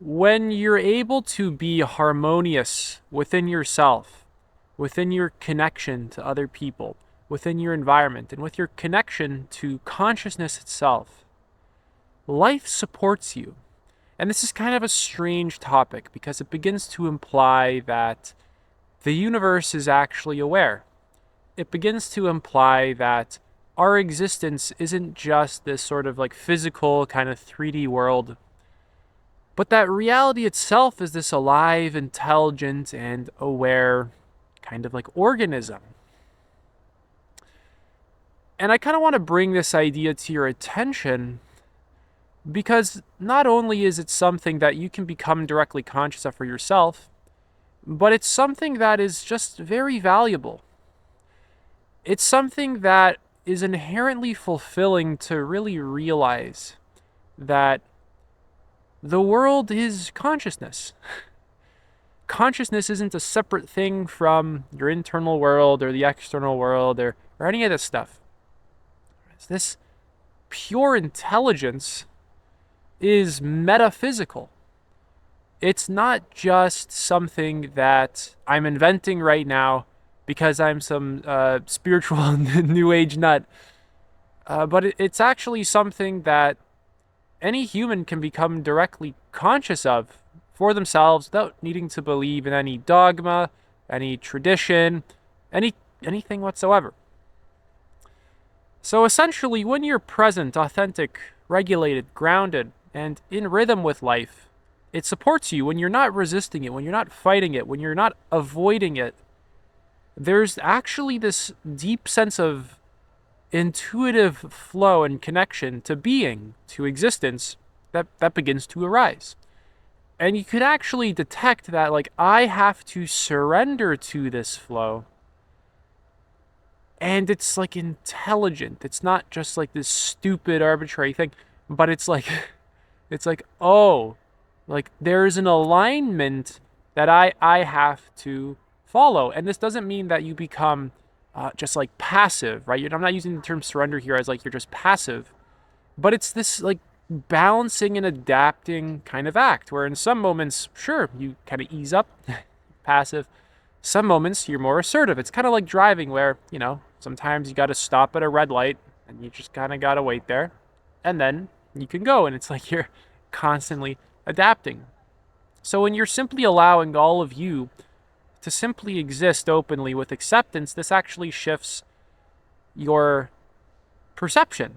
When you're able to be harmonious within yourself, within your connection to other people, within your environment, and with your connection to consciousness itself, life supports you. And this is kind of a strange topic because it begins to imply that the universe is actually aware. It begins to imply that our existence isn't just this sort of like physical kind of 3D world, but that reality itself is this alive, intelligent, and aware kind of like organism. And I kind of want to bring this idea to your attention because not only is it something that you can become directly conscious of for yourself, but it's something that is just very valuable. It's something that is inherently fulfilling to really realize that the world is consciousness. Consciousness isn't a separate thing from your internal world or the external world or any of this stuff. This pure intelligence is metaphysical. It's not just something that I'm inventing right now because I'm some spiritual new age nut, but it's actually something that any human can become directly conscious of for themselves without needing to believe in any dogma, any tradition, anything whatsoever. So essentially, when you're present, authentic, regulated, grounded, and in rhythm with life, it supports you when you're not resisting it, when you're not fighting it, when you're not avoiding it. There's actually this deep sense of intuitive flow and connection to being, to existence, that begins to arise. And you could actually detect that, like, I have to surrender to this flow. And it's like intelligent. It's not just like this stupid arbitrary thing, but it's like, it's like, oh, like there's an alignment that I have to follow. And this doesn't mean that you become just like passive, right? I'm not using the term surrender here as like you're just passive, but it's this like balancing and adapting kind of act where in some moments, sure, you kind of ease up, passive. Some moments you're more assertive. It's kind of like driving where, sometimes you got to stop at a red light and you just kind of got to wait there and then you can go. And it's like you're constantly adapting. So when you're simply allowing all of you to simply exist openly with acceptance, this actually shifts your perception.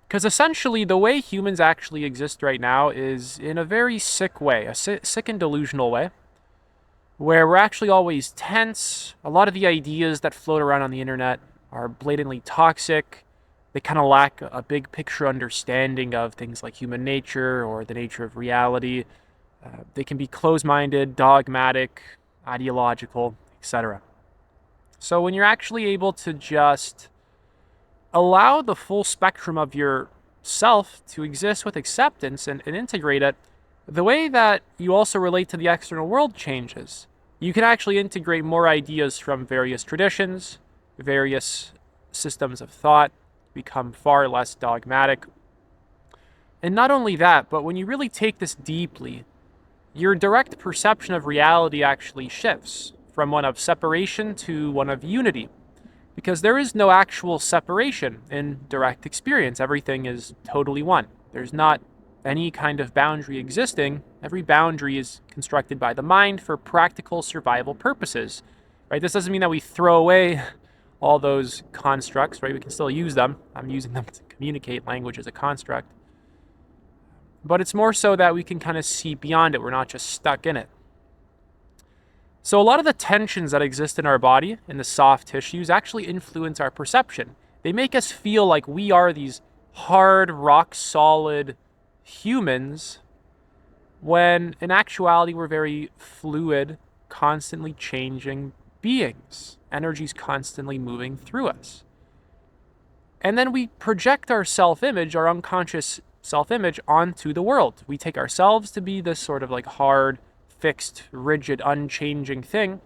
Because essentially, the way humans actually exist right now is in a very sick way, a sick and delusional way, where we're actually always tense. A lot of the ideas that float around on the internet are blatantly toxic. They kind of lack a big picture understanding of things like human nature or the nature of reality. They can be closed-minded, dogmatic, ideological, etc. So when you're actually able to just allow the full spectrum of yourself to exist with acceptance and integrate it, the way that you also relate to the external world changes. You can actually integrate more ideas from various traditions, various systems of thought, become far less dogmatic. And not only that, but when you really take this deeply, your direct perception of reality actually shifts from one of separation to one of unity. Because there is no actual separation in direct experience. Everything is totally one. There's not any kind of boundary existing. Every boundary is constructed by the mind for practical survival purposes. Right? This doesn't mean that we throw away all those constructs, right? We can still use them. I'm using them to communicate language as a construct. But it's more so that we can kind of see beyond it. We're not just stuck in it. So a lot of the tensions that exist in our body, in the soft tissues, actually influence our perception. They make us feel like we are these hard, rock-solid humans, when in actuality we're very fluid, constantly changing beings. Energy's constantly moving through us. And then we project our self-image, our unconscious self-image, onto the world. We take ourselves to be this sort of like hard, fixed, rigid, unchanging thing,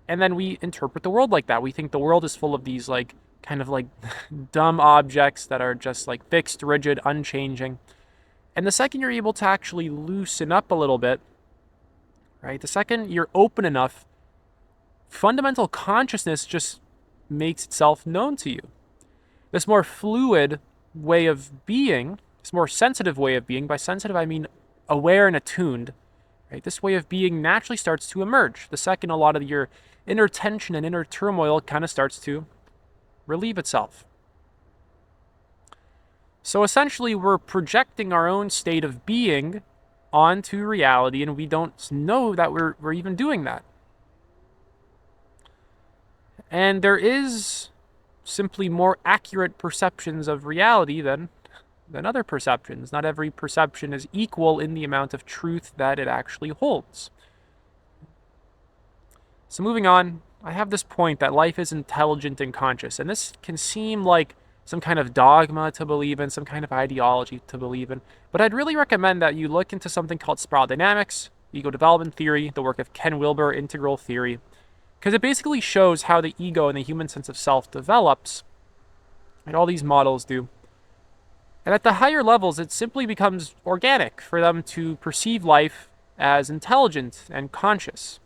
and then we interpret the world like that. We think the world is full of these like kind of like dumb objects that are just like fixed, rigid, unchanging. And the second you're able to actually loosen up a little bit, right? The second you're open enough, fundamental consciousness just makes itself known to you. This more fluid way of being, this more sensitive way of being, by sensitive I mean aware and attuned, right? This way of being naturally starts to emerge. The second a lot of your inner tension and inner turmoil kind of starts to relieve itself. So essentially, we're projecting our own state of being onto reality, and we don't know that we're even doing that. And there is simply more accurate perceptions of reality than other perceptions. Not every perception is equal in the amount of truth that it actually holds. So moving on, I have this point that life is intelligent and conscious, and this can seem like some kind of dogma to believe in, some kind of ideology to believe in, but I'd really recommend that you look into something called spiral dynamics, ego development theory, the work of Ken Wilber, integral theory, because it basically shows how the ego and the human sense of self develops, and all these models do. And at the higher levels, it simply becomes organic for them to perceive life as intelligent and conscious.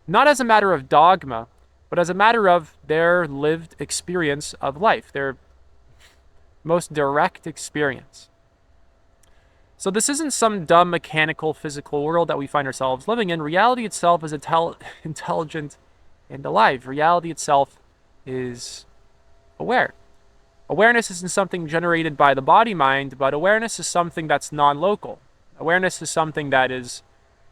Not as a matter of dogma, but as a matter of their lived experience of life, their most direct experience. So this isn't some dumb mechanical physical world that we find ourselves living in. Reality itself is intelligent and alive. Reality itself is aware. Awareness isn't something generated by the body-mind, but awareness is something that's non-local. Awareness is something that is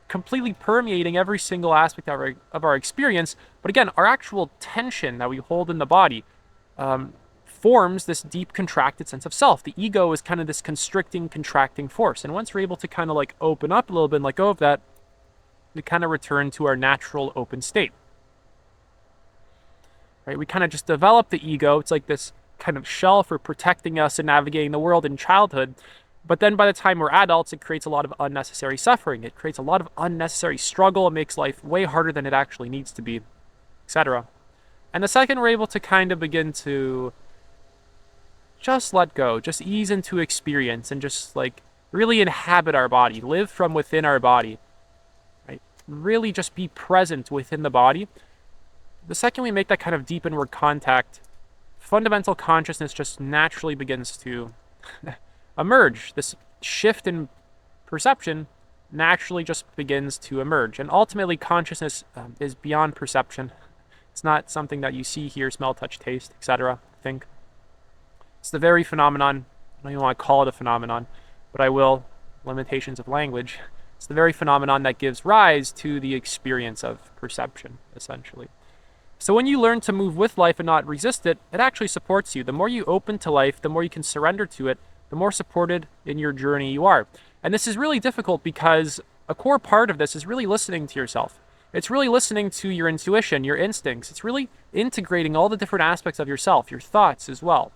completely permeating every single aspect of our experience. But again, our actual tension that we hold in the body forms this deep contracted sense of self. The ego is kind of this constricting, contracting force. And once we're able to kind of like open up a little bit and let go of that, we kind of return to our natural open state. Right? We kind of just develop the ego. It's like this kind of shell for protecting us and navigating the world in childhood. But then by the time we're adults, it creates a lot of unnecessary suffering. It creates a lot of unnecessary struggle. It makes life way harder than it actually needs to be, etc. And the second we're able to kind of begin to just let go, just ease into experience and just like really inhabit our body, live from within our body, right? Really just be present within the body. The second we make that kind of deep inward contact, fundamental consciousness just naturally begins to emerge. This shift in perception naturally just begins to emerge. And ultimately, consciousness is beyond perception. It's not something that you see, hear, smell, touch, taste, etc. Think. It's the very phenomenon. I don't even want to call it a phenomenon, but I will. Limitations of language. It's the very phenomenon that gives rise to the experience of perception, essentially. So when you learn to move with life and not resist it, it actually supports you. The more you open to life, the more you can surrender to it, the more supported in your journey you are. And this is really difficult because a core part of this is really listening to yourself. It's really listening to your intuition, your instincts. It's really integrating all the different aspects of yourself, your thoughts as well.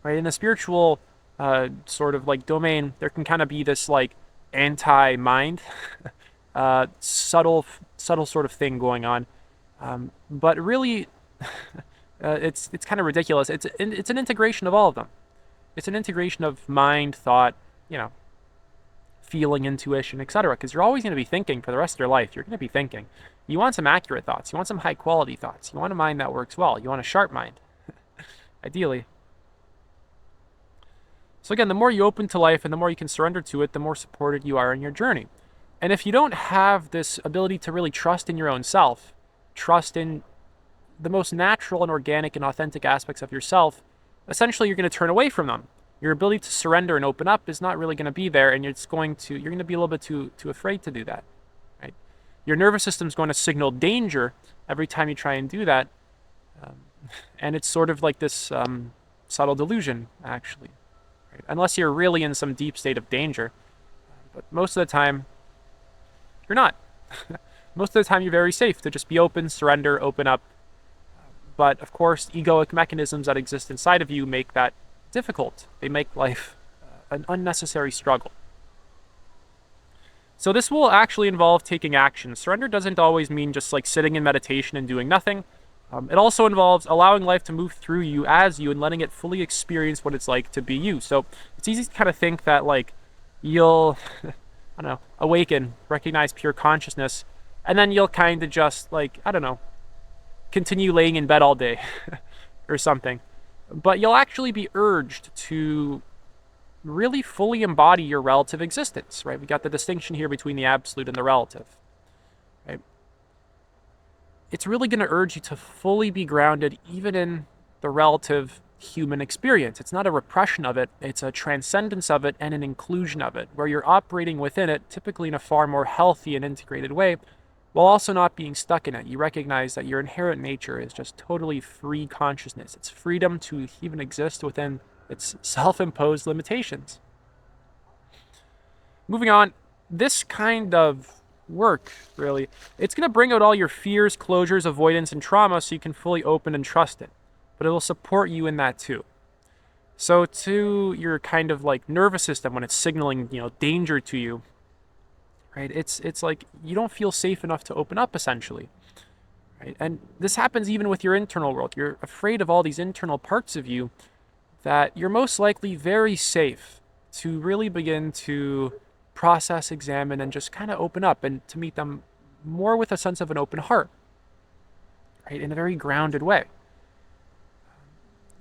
Right? In the spiritual sort of like domain, there can kind of be this like anti-mind, subtle sort of thing going on. But really, it's kind of ridiculous. It's an integration of all of them. It's an integration of mind, thought, feeling, intuition, etc. Because you're always going to be thinking for the rest of your life. You're going to be thinking. You want some accurate thoughts. You want some high quality thoughts. You want a mind that works well. You want a sharp mind, ideally. So again, the more you open to life and the more you can surrender to it, the more supported you are in your journey. And if you don't have this ability to really trust in your own self, trust in the most natural and organic and authentic aspects of yourself, essentially you're going to turn away from them. Your ability to surrender and open up is not really going to be there, and you're going to be a little bit too afraid to do that. Right? Your nervous system is going to signal danger every time you try and do that, and it's sort of like this subtle delusion, actually. Right? Unless you're really in some deep state of danger, but most of the time, you're not. Most of the time, you're very safe to just be open, surrender, open up. But of course, egoic mechanisms that exist inside of you make that difficult. They make life an unnecessary struggle. So this will actually involve taking action. Surrender doesn't always mean just like sitting in meditation and doing nothing. It also involves allowing life to move through you as you and letting it fully experience what it's like to be you. So it's easy to kind of think that like you'll, I don't know, awaken, recognize pure consciousness, and then you'll kind of just like, I don't know, continue laying in bed all day or something. But you'll actually be urged to really fully embody your relative existence, right? We got the distinction here between the absolute and the relative, right? It's really going to urge you to fully be grounded even in the relative human experience. It's not a repression of it, it's a transcendence of it and an inclusion of it, where you're operating within it, typically in a far more healthy and integrated way, while also not being stuck in it. You recognize that your inherent nature is just totally free consciousness. It's freedom to even exist within its self imposed limitations. Moving on, this kind of work, really, it's going to bring out all your fears, closures, avoidance, and trauma so you can fully open and trust it. But it will support you in that too. So to your kind of like nervous system when it's signaling, danger to you, right? It's like you don't feel safe enough to open up essentially, right? And this happens even with your internal world. You're afraid of all these internal parts of you that you're most likely very safe to really begin to process, examine, and just kind of open up and to meet them more with a sense of an open heart, right? In a very grounded way.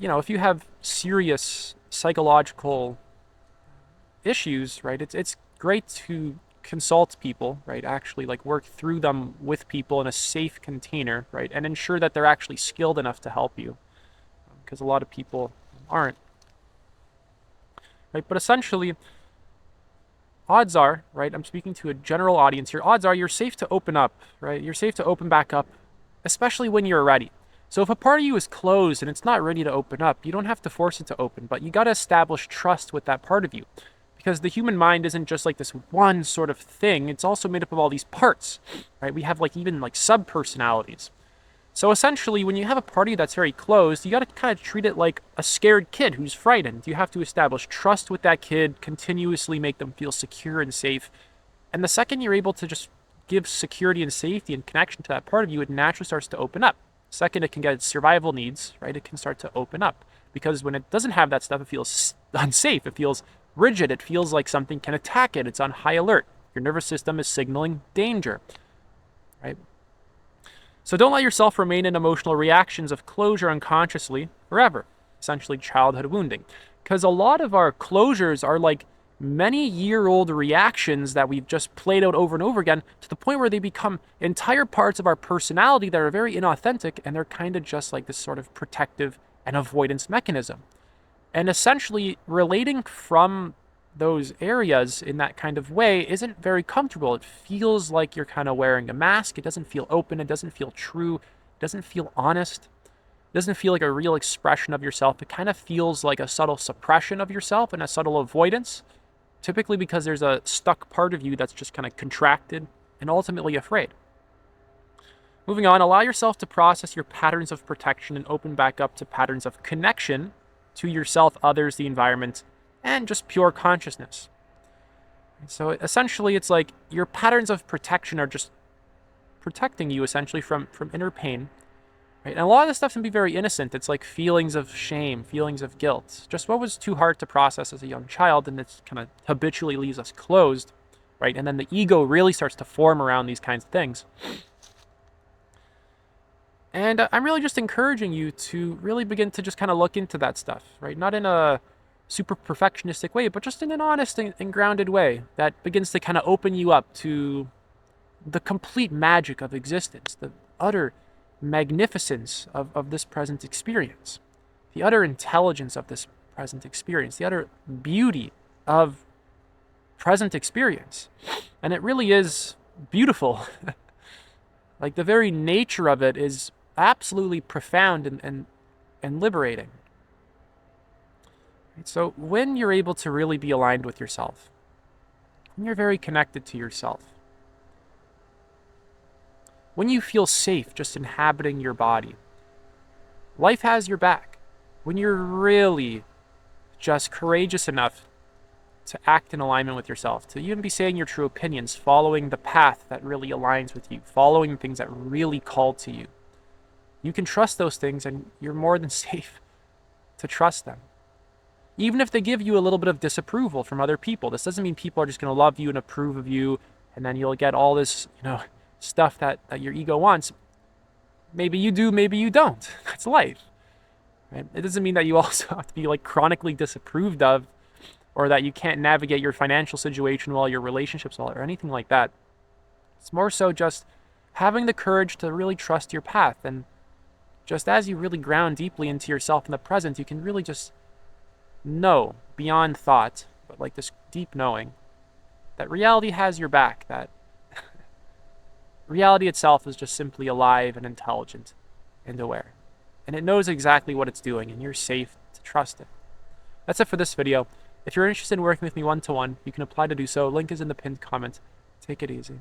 If you have serious psychological issues, right, it's great to consult people, right, actually like work through them with people in a safe container, right, and ensure that they're actually skilled enough to help you, because a lot of people aren't, right? But essentially, odds are, right, I'm speaking to a general audience here, odds are you're safe to open up, right? You're safe to open back up, especially when you're ready. So if a part of you is closed and it's not ready to open up, you don't have to force it to open, but you got to establish trust with that part of you. Because the human mind isn't just like this one sort of thing, it's also made up of all these parts, right? We have like even like sub-personalities. So essentially, when you have a party that's very closed, you got to kind of treat it like a scared kid who's frightened. You have to establish trust with that kid, continuously make them feel secure and safe. And the second you're able to just give security and safety and connection to that part of you, it naturally starts to open up. Second, it can get its survival needs, right? It can start to open up. Because when it doesn't have that stuff, it feels unsafe. It feels rigid. It feels like something can attack it. It's on high alert. Your nervous system is signaling danger, right? So don't let yourself remain in emotional reactions of closure unconsciously forever, essentially childhood wounding. Because a lot of our closures are like many-year-old reactions that we've just played out over and over again to the point where they become entire parts of our personality that are very inauthentic, and they're kind of just like this sort of protective and avoidance mechanism. And essentially, relating from those areas in that kind of way isn't very comfortable. It feels like you're kind of wearing a mask. It doesn't feel open. It doesn't feel true. It doesn't feel honest. It doesn't feel like a real expression of yourself. It kind of feels like a subtle suppression of yourself and a subtle avoidance, typically because there's a stuck part of you that's just kind of contracted and ultimately afraid. Moving on, allow yourself to process your patterns of protection and open back up to patterns of connection to yourself, others, the environment, and just pure consciousness. So essentially, it's like your patterns of protection are just protecting you essentially from inner pain. Right? And a lot of this stuff can be very innocent. It's like feelings of shame, feelings of guilt, just what was too hard to process as a young child, and it's kind of habitually leaves us closed, right? And then the ego really starts to form around these kinds of things. And I'm really just encouraging you to really begin to just kind of look into that stuff, right? Not in a super perfectionistic way, but just in an honest and grounded way that begins to kind of open you up to the complete magic of existence, the utter magnificence of this present experience, the utter intelligence of this present experience, the utter beauty of present experience. And it really is beautiful. Like the very nature of it is absolutely profound and liberating. So when you're able to really be aligned with yourself, when you're very connected to yourself, when you feel safe just inhabiting your body, life has your back. When you're really just courageous enough to act in alignment with yourself, to even be saying your true opinions, following the path that really aligns with you, following things that really call to you, you can trust those things and you're more than safe to trust them. Even if they give you a little bit of disapproval from other people, this doesn't mean people are just going to love you and approve of you, and then you'll get all this, stuff that your ego wants. Maybe you do, maybe you don't. That's life, right? It doesn't mean that you also have to be like chronically disapproved of, or that you can't navigate your financial situation well, your relationships well, or anything like that. It's more so just having the courage to really trust your path. And just as you really ground deeply into yourself in the present, you can really just know beyond thought, but like this deep knowing that reality has your back, that reality itself is just simply alive and intelligent and aware. And it knows exactly what it's doing, and you're safe to trust it. That's it for this video. If you're interested in working with me one-to-one, you can apply to do so. Link is in the pinned comment. Take it easy.